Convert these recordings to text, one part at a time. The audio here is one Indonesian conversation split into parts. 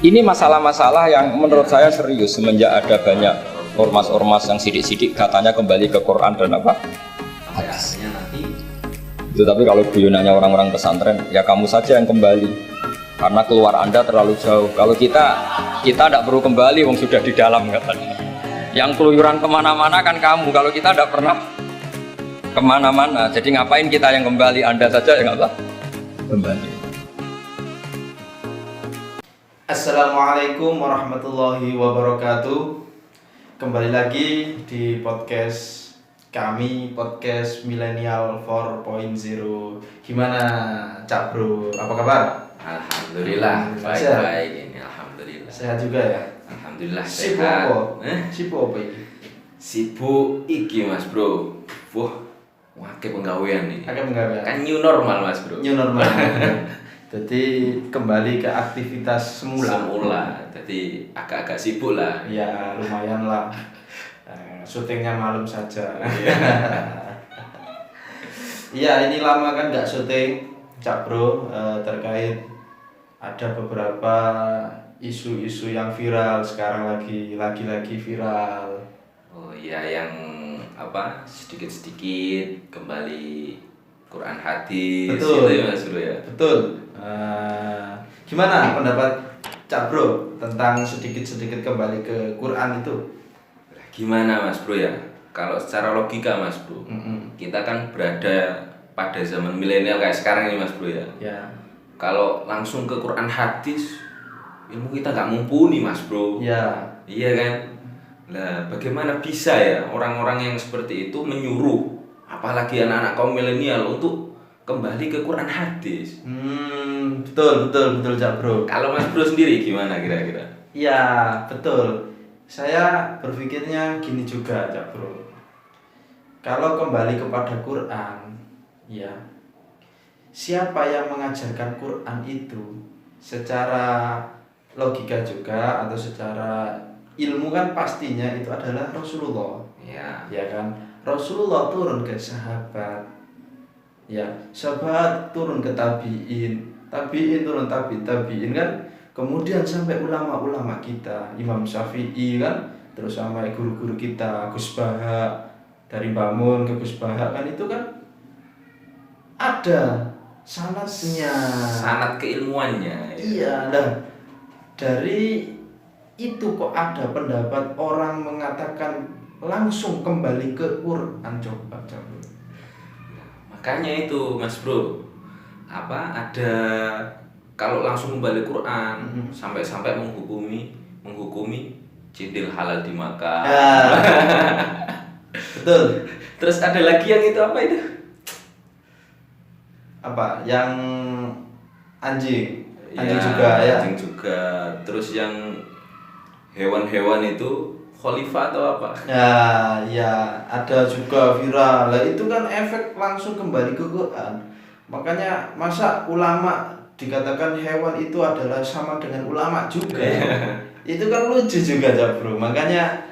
Ini masalah-masalah yang menurut saya serius semenjak ada banyak ormas-ormas yang sidik-sidik katanya kembali ke Quran dan apa? Hadis. Itu tapi kalau guyonannya orang-orang pesantren, ya kamu saja yang kembali karena keluar Anda terlalu jauh. Kalau kita tidak perlu kembali, wong sudah di dalam katanya. Yang keluyuran kemana-mana kan kamu. Kalau kita tidak pernah kemana-mana, jadi ngapain kita yang kembali? Anda saja yang apa? Kembali. Assalamualaikum warahmatullahi wabarakatuh. Kembali lagi di podcast kami, podcast Millennial 4.0. Gimana Cak Bro? Apa kabar? Alhamdulillah, baik-baik ini. Alhamdulillah. Sehat juga ya? Alhamdulillah Sibuk sehat. apa? Sibuk apa ini? Sibuk iki Mas Bro. Wah, wake penggawean nih. Agak enggak. Kan new normal Mas Bro. New normal. Jadi kembali ke aktivitas semula. Jadi agak-agak sibuk lah. Ya lumayan lah. Syutingnya malam saja. Iya ini lama kan nggak syuting Cak Bro, terkait ada beberapa isu-isu yang viral sekarang lagi viral. Oh iya, yang apa sedikit-sedikit kembali Quran hadis. Betul. Gitu ya Mas Bro ya. Betul. Gimana pendapat Cak Bro tentang sedikit-sedikit kembali ke Quran itu? Gimana Mas Bro ya? Kalau secara logika Mas Bro, kita kan berada pada zaman milenial kayak sekarang ini Mas Bro ya. Ya. Kalau langsung ke Quran hadis, ilmu kita nggak mumpuni Mas Bro. Ya. Iya kan? Lah bagaimana bisa ya orang-orang yang seperti itu menyuruh, apalagi anak-anak kaum milenial untuk kembali ke Quran hadis? Betul Cak Bro. Kalau Mas Bro sendiri gimana kira-kira? Ya betul. Saya berpikirnya gini juga Cak Bro. Kalau kembali kepada Quran, ya siapa yang mengajarkan Quran itu secara logika juga atau secara ilmu kan pastinya itu adalah Rasulullah. Ya kan? Rasulullah turun ke sahabat. Ya, sahabat turun ke tabi'in, tabi'in turun tabi'in kan, kemudian sampai ulama-ulama kita, Imam Syafi'i kan, terus sampai guru-guru kita, Gus Baha, dari Bamun ke Gus Baha kan itu kan ada sanadnya, Sanad keilmuannya. Iya, nah dari itu kok ada pendapat orang mengatakan langsung kembali ke Quran. Coba. Makanya itu Mas Bro, apa ada kalau langsung kembali Quran sampai-sampai menghukumi cindil halal dimakan. Betul. Terus ada lagi yang itu apa itu? Apa? Yang anjing Ya, juga ya. Anjing juga. Terus yang hewan-hewan itu khalifah atau apa? Ya, ada juga viral. Lah itu kan efek langsung kembali ke Quran. Makanya masa ulama dikatakan hewan itu adalah sama dengan ulama juga. Itu kan lucu juga ya Bro. Makanya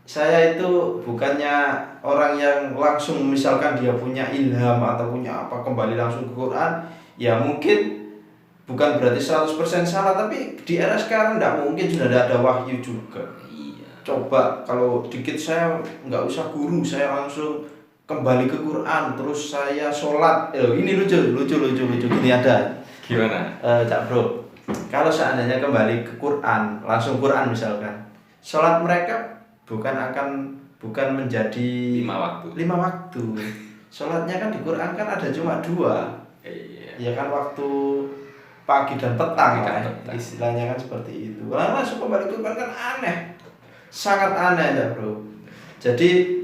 saya itu bukannya orang yang langsung misalkan dia punya ilham atau punya apa kembali langsung ke Quran. Ya mungkin bukan berarti 100% salah, tapi di era sekarang tidak mungkin sudah ada wahyu juga. Coba kalau dikit saya nggak usah guru, saya langsung kembali ke Quran, terus saya sholat. Ini lucu gini ada. Gimana? Cak Bro, kalau seandainya kembali ke Quran, langsung Quran misalkan, sholat mereka bukan menjadi 5 waktu. Sholatnya kan di Quran kan ada cuma 2. Ya kan waktu pagi dan petang. Istilahnya kan seperti itu. Langsung kembali ke Quran kan aneh. Sangat aneh ya Bro. Jadi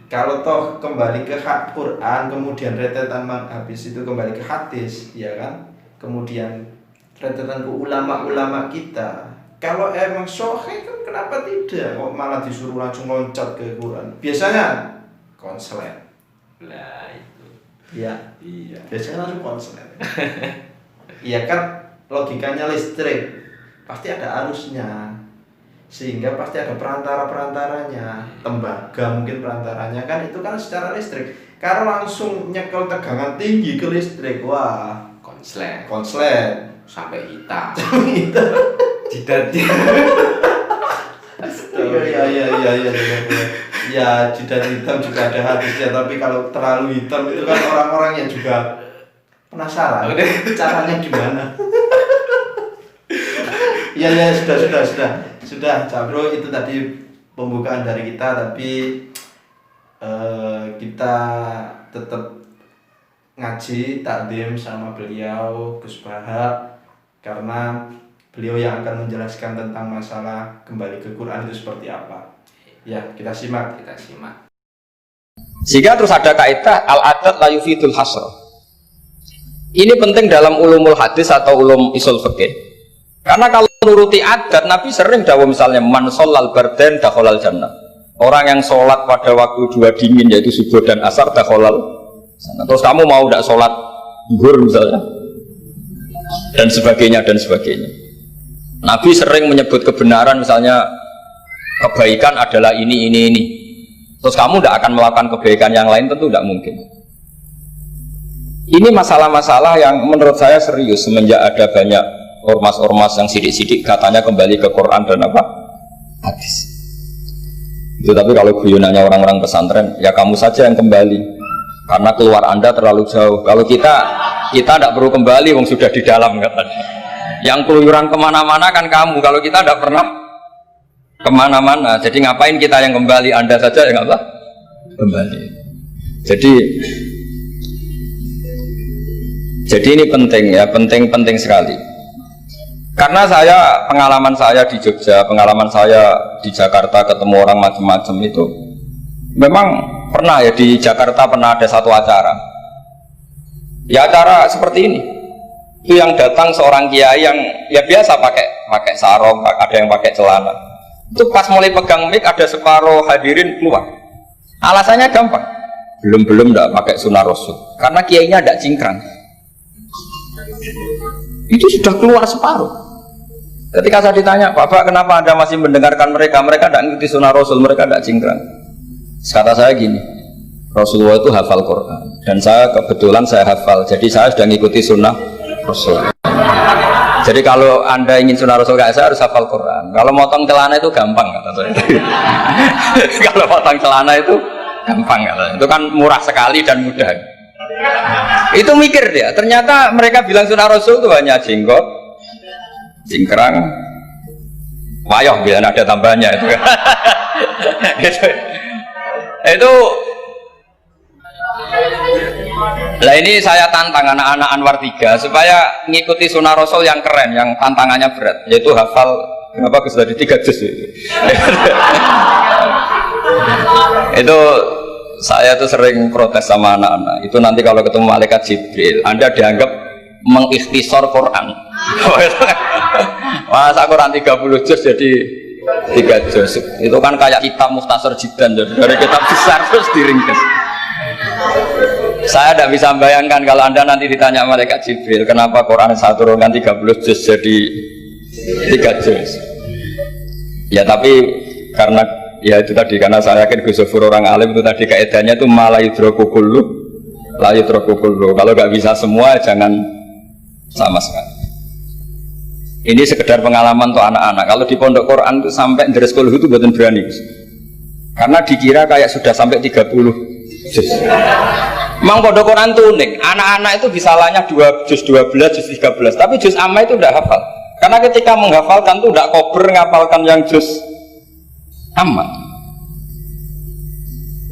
kalau toh kembali ke Quran kemudian rentetan habis itu kembali ke hadis, ya kan, kemudian rentetan ke ulama-ulama kita, kalau emang sahih kan kenapa tidak kok malah disuruh langsung loncat ke Quran? Biasanya konslet Lah itu. ya, Iya. biasanya langsung konslet. Iya kan, logikanya listrik pasti ada arusnya, sehingga pasti ada perantara-perantaranya, tembaga mungkin perantaranya kan, itu kan secara listrik. Kalau langsung nyekel tegangan tinggi ke listrik, wah Konslet konslet sampai hitam. Jidatnya. Iya. Ya, jidat hitam juga ada hadisnya, tapi kalau terlalu hitam itu kan orang-orang yang juga penasaran. Caranya gimana? Iya, sudah, Cak Bro, itu tadi pembukaan dari kita, tapi kita tetap ngaji takdim sama beliau Gus Baha, karena beliau yang akan menjelaskan tentang masalah kembali ke Quran itu seperti apa. Ya, kita simak. Sehingga terus ada kaidah al-adat la yufidul hasr. Ini penting dalam ulumul hadis atau ulum usul fikih. Karena kalau nuruti adat, Nabi sering dawuh misalnya man shallal bardan dakhalal jannah. Orang yang sholat pada waktu dua dingin yaitu subuh dan asar dakhalal jannah. Terus kamu mau tidak sholat zuhur misalnya dan sebagainya. Nabi sering menyebut kebenaran, misalnya kebaikan adalah ini. Terus kamu tidak akan melakukan kebaikan yang lain, tentu tidak mungkin. Ini masalah-masalah yang menurut saya serius semenjak ada banyak ormas-ormas yang sidik-sidik katanya kembali ke Quran dan hadis. Itu tapi kalau guyonannya orang-orang pesantren, ya kamu saja yang kembali, karena keluar Anda terlalu jauh. Kalau kita tidak perlu kembali, wong sudah di dalam katanya. Yang keluyuran kemana-mana kan kamu, kalau kita tidak pernah kemana-mana, jadi ngapain kita yang kembali? Anda saja yang kembali. Jadi ini penting ya, penting sekali. Karena pengalaman saya di Jogja, pengalaman saya di Jakarta ketemu orang macam-macam itu, memang pernah ya di Jakarta pernah ada satu acara. Ya acara seperti ini. Itu yang datang seorang kiai yang ya biasa pakai sarung, ada yang pakai celana. Itu pas mulai pegang mic ada separuh hadirin keluar. Alasannya gampang, belum tidak pakai sunnah rasul, karena kiainya tidak cingkrang. Itu sudah keluar separuh. Ketika saya ditanya, Bapak kenapa Anda masih mendengarkan mereka tidak ngikuti sunnah rasul, mereka tidak cingkrang. Kata saya gini, Rasulullah itu hafal Quran dan saya kebetulan saya hafal, jadi saya sudah ngikuti sunnah rasul. Jadi kalau Anda ingin sunnah rasul kayak saya harus hafal Quran. Kalau motong celana itu gampang kata saya. Kalau motong celana itu gampang kata saya. Itu kan murah sekali dan mudah. Itu mikir dia. Ternyata mereka bilang sunnah rasul itu hanya jenggot, cingkrang, wayoh biar ada tambahnya itu. Itu. Nah ini saya tantang anak-anak Anwar 3 supaya ngikuti sunnah rasul yang keren, yang tantangannya berat, yaitu hafal berapa Gus tadi 3 juz itu. Itu saya tuh sering protes sama anak-anak. Itu nanti kalau ketemu malaikat Jibril, Anda dianggap mengikhtisar Quran. Masa Quran 30 juz jadi 3 juz. Itu kan kayak kitab Mukhtasar Jidan, jadi dari kitab besar terus diringkas. Saya tidak bisa bayangkan kalau Anda nanti ditanya malaikat Jibril, kenapa Quran satu turunkan 30 juz jadi 3 juz. Ya tapi karena ya itu tadi, karena saya yakin Gus Zofur orang alim itu tadi kaidahnya itu malayudroku kullu layudroku kullu. Kalau nggak bisa semua jangan sama sekali. Ini sekedar pengalaman untuk anak-anak. Kalau di pondok Quran itu sampai deres kulhu itu buatan berani, karena dikira kayak sudah sampai 30 juz. Memang pondok Quran itu unik, anak-anak itu bisa lanya 2 juz 12, juz 13, tapi juz amma itu tidak hafal. Karena ketika menghafalkan itu tidak kober ngapalkan yang juz amma.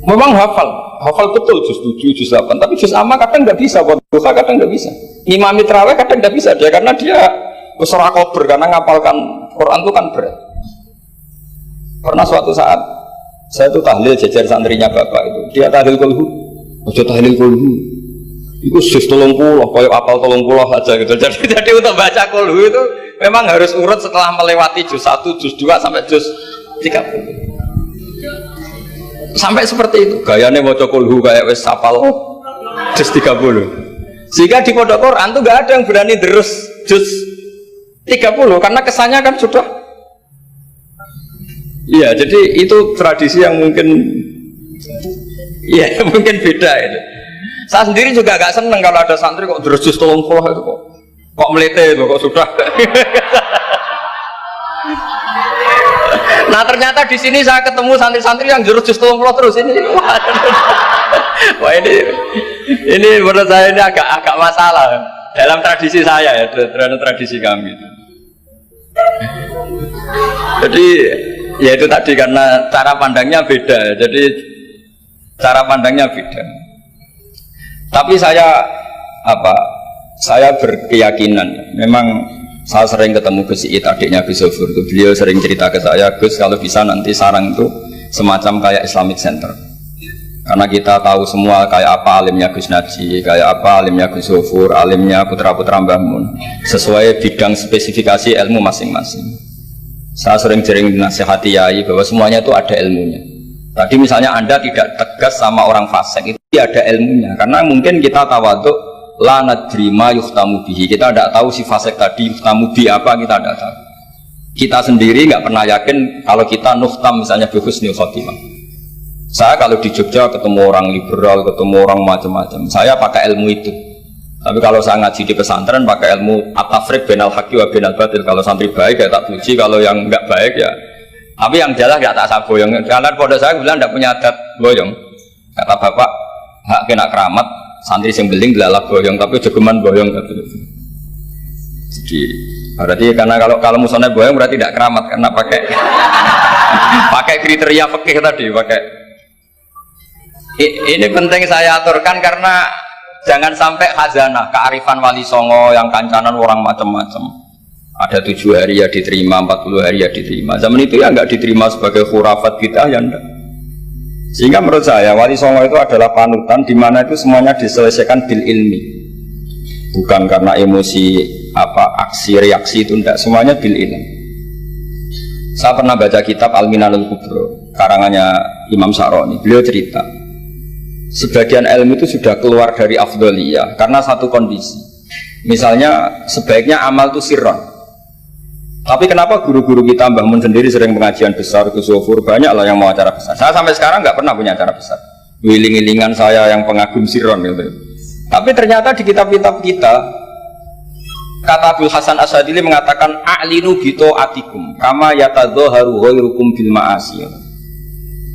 Memang hafal betul juz 7, juz 8, tapi juz amma kadang tidak bisa, duha kadang tidak bisa. Imam Mitraweh kadang tidak bisa dia, karena dia besar kober, karena ngapalkan Quran itu kan berat. Pernah suatu saat saya itu tahlil jajar santrinya bapak itu, dia tahlil kulhu, ojo tahlil kulhu, itu juz 30, kayak apal 30 aja gitu. Jadi untuk baca kulhu itu memang harus urut setelah melewati juz 1, juz 2 sampai juz 30. Sampai seperti itu. Gayanya baca kulhu kayak wes apal juz 30. Sehingga di pondok Quran tuh gak ada yang berani terus juz 30 karena kesannya kan sudah. Iya, jadi itu tradisi yang mungkin iya mungkin beda itu. Saya sendiri juga agak seneng kalau ada santri kok terus juz 30 itu kok melete itu kok sudah. Nah ternyata di sini saya ketemu santri-santri yang jurus justru terus ini. Wah ini menurut saya ini agak masalah dalam tradisi saya ya, dalam tradisi kami. Jadi ya itu tadi karena cara pandangnya beda, jadi cara pandangnya beda. Tapi saya berkeyakinan memang saya sering ketemu Gus Iit, adiknya Gus Sofur itu, beliau sering cerita ke saya, Gus kalau bisa nanti sarang itu semacam kayak Islamic Center, karena kita tahu semua kayak apa alimnya Gus Naji, kayak apa alimnya Gus Sofur, alimnya putra-putra Mbah Mun, sesuai bidang spesifikasi ilmu masing-masing. Saya sering dinasihati yai bahwa semuanya itu ada ilmunya. Tadi misalnya Anda tidak tegas sama orang fasik, itu ada ilmunya, karena mungkin kita tawaduk la nadri ma yuhtamu bihi, kita tidak tahu si fasik tadi yuhtamu bi apa, kita tidak tahu. Kita sendiri nggak pernah yakin kalau kita nuhtam misalnya bi husnul khotimah. Saya kalau di Jogja ketemu orang liberal, ketemu orang macam-macam, saya pakai ilmu itu. Tapi kalau saya ngaji di pesantren pakai ilmu at-tafriq bainal haqqi wa bainal batil. Kalau santri baik ya tak puji, kalau yang nggak baik ya. Tapi yang jelas nggak tak saboyong. Karena pada saya bilang tidak punya adat boyong. Kata bapak, hak kena keramat, santri sing beling dilalap boyong, tapi jogeman boyong gitu. Jadi berarti karena kalau musuhnya boyong berarti tidak keramat karena pakai pakai kriteria fikih tadi, pakai. Ini penting saya aturkan karena jangan sampai khazanah kearifan wali songo yang kancanan orang macam-macam. Ada 7 hari ya diterima, 40 hari ya diterima. Zaman itu ya nggak diterima sebagai khurafat kita ya enggak. Sehingga menurut saya wali songo itu adalah panutan di mana itu semuanya diselesaikan bil ilmi, bukan karena emosi aksi reaksi itu enggak, semuanya bil ilmi. Saya pernah baca kitab Al-Minanul Kubro karangannya Imam Sa'roni. Beliau cerita sebagian ilmu itu sudah keluar dari afdholiyah karena satu kondisi. Misalnya sebaiknya amal itu sirron. Tapi kenapa guru-guru kita Mbah Mun sendiri sering pengajian besar, Gus Sofur banyak lah yang mau acara besar. Saya sampai sekarang nggak pernah punya acara besar. Wiling-wilingan saya yang pengagum sirron gitu. Tapi ternyata di kitab-kitab kita kata Abdul Hasan Asadili mengatakan a'linu bito atikum kama yatadzoharu ghairukum bil ma'asi.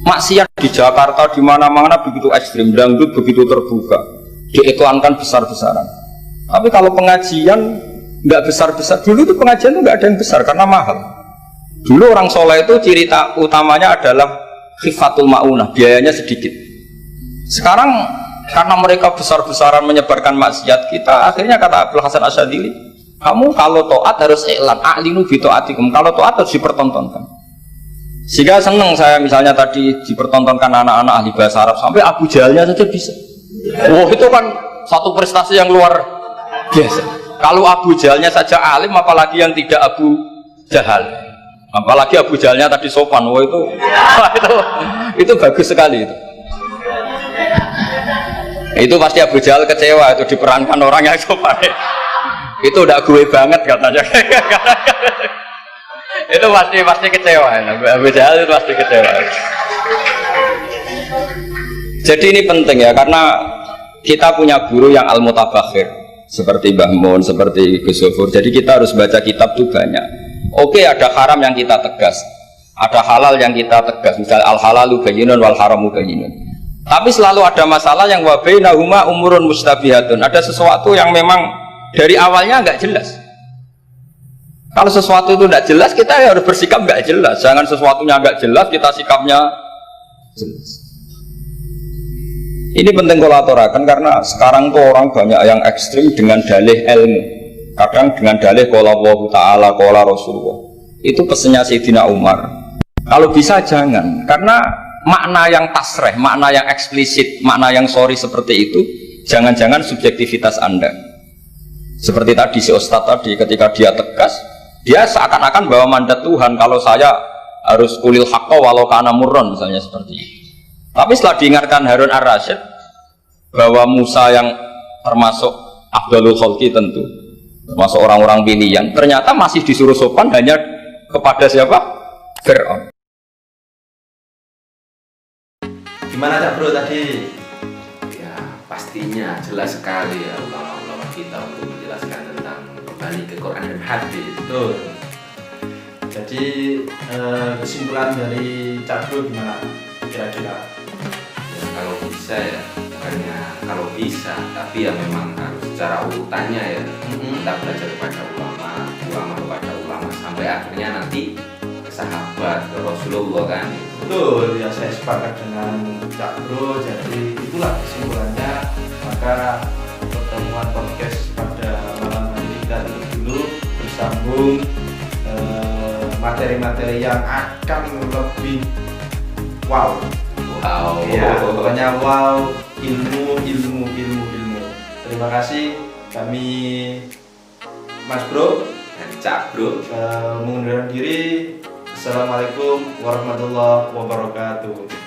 Maksiat di Jakarta di mana-mana begitu ekstrim, dangdut begitu terbuka, diiklankan besar-besaran. Tapi kalau pengajian nggak besar-besar, dulu itu pengajian itu nggak ada yang besar karena mahal. Dulu orang soleh itu ciri utamanya adalah khifatul ma'unah, biayanya sedikit. Sekarang karena mereka besar-besaran menyebarkan maksiat, kita akhirnya kata Abdul Hasan Asyadili, kamu kalau to'at harus iklan, a'linu bi to'atikum, kalau to'at harus dipertontonkan. Sehingga senang saya misalnya tadi dipertontonkan anak-anak ahli bahasa Arab sampai Abu Jahalnya saja bisa. Wah itu kan satu prestasi yang luar biasa. Kalau Abu Jahalnya saja alim, apalagi yang tidak Abu Jahal. Apalagi Abu Jahalnya tadi sopan. Wah itu bagus sekali itu. Itu pasti Abu Jahal kecewa itu diperankan orang yang sopan. Itu udah gue banget katanya. Itu pasti kecewa. Abu Jahal itu pasti kecewa. Jadi ini penting ya, karena kita punya guru yang al-mutabakhir seperti Mbah Mun, seperti Gus Sofur. Jadi kita harus baca kitab itu banyak. Oke, ada haram yang kita tegas, ada halal yang kita tegas. Misalnya al-halalu bayyinun wal haramu bayyinun. Tapi selalu ada masalah yang wa bainahuma umurun mustabihatun. Ada sesuatu yang memang dari awalnya nggak jelas. Kalau sesuatu itu tidak jelas, kita harus bersikap nggak jelas. Jangan sesuatunya nggak jelas, kita sikapnya jelas. Ini penting kolaborakan karena sekarang tuh orang banyak yang ekstrim dengan dalih ilmu. Kadang dengan dalih qala Allah Ta'ala, qala Rasulullah. Itu pesannya Sayyidina Umar. Kalau bisa jangan, karena makna yang tasreh, makna yang eksplisit, makna yang sorry seperti itu, jangan-jangan subjektivitas Anda. Seperti tadi si Ustadz tadi, ketika dia tegas, dia seakan-akan bawa mandat Tuhan kalau saya harus ulil haqqa walau kana murron misalnya seperti itu. Tapi setelah diingatkan Harun ar-Rasyid bahwa Musa yang termasuk afdalul khalqi tentu termasuk orang-orang pilihan, ternyata masih disuruh sopan hanya kepada siapa? Fir'aun. Gimana Cak Bro tadi? Ya pastinya jelas sekali ya ulama-ulama kita untuk menjelaskan tentang kembali ke Quran dan hadis. Betul. Jadi Jadi kesimpulan dari Cak Bro gimana kira-kira? Ya, kalau bisa ya, bukannya kalau bisa, tapi ya memang harus secara urutannya ya. Kita belajar kepada ulama, ulama kepada ulama, sampai akhirnya nanti ke sahabat, ke Rasulullah kan. Betul, ya saya sepakat dengan Cak Bro. Jadi itulah kesimpulannya. Maka pertemuan podcast pada malam hari ini kita tutup dulu, bersambung materi-materi yang akan lebih wow. Wow. Ya, pokoknya wow, ilmu. Terima kasih, kami Mas Bro Dan Cak Bro. mengundurkan diri. Assalamualaikum warahmatullahi wabarakatuh.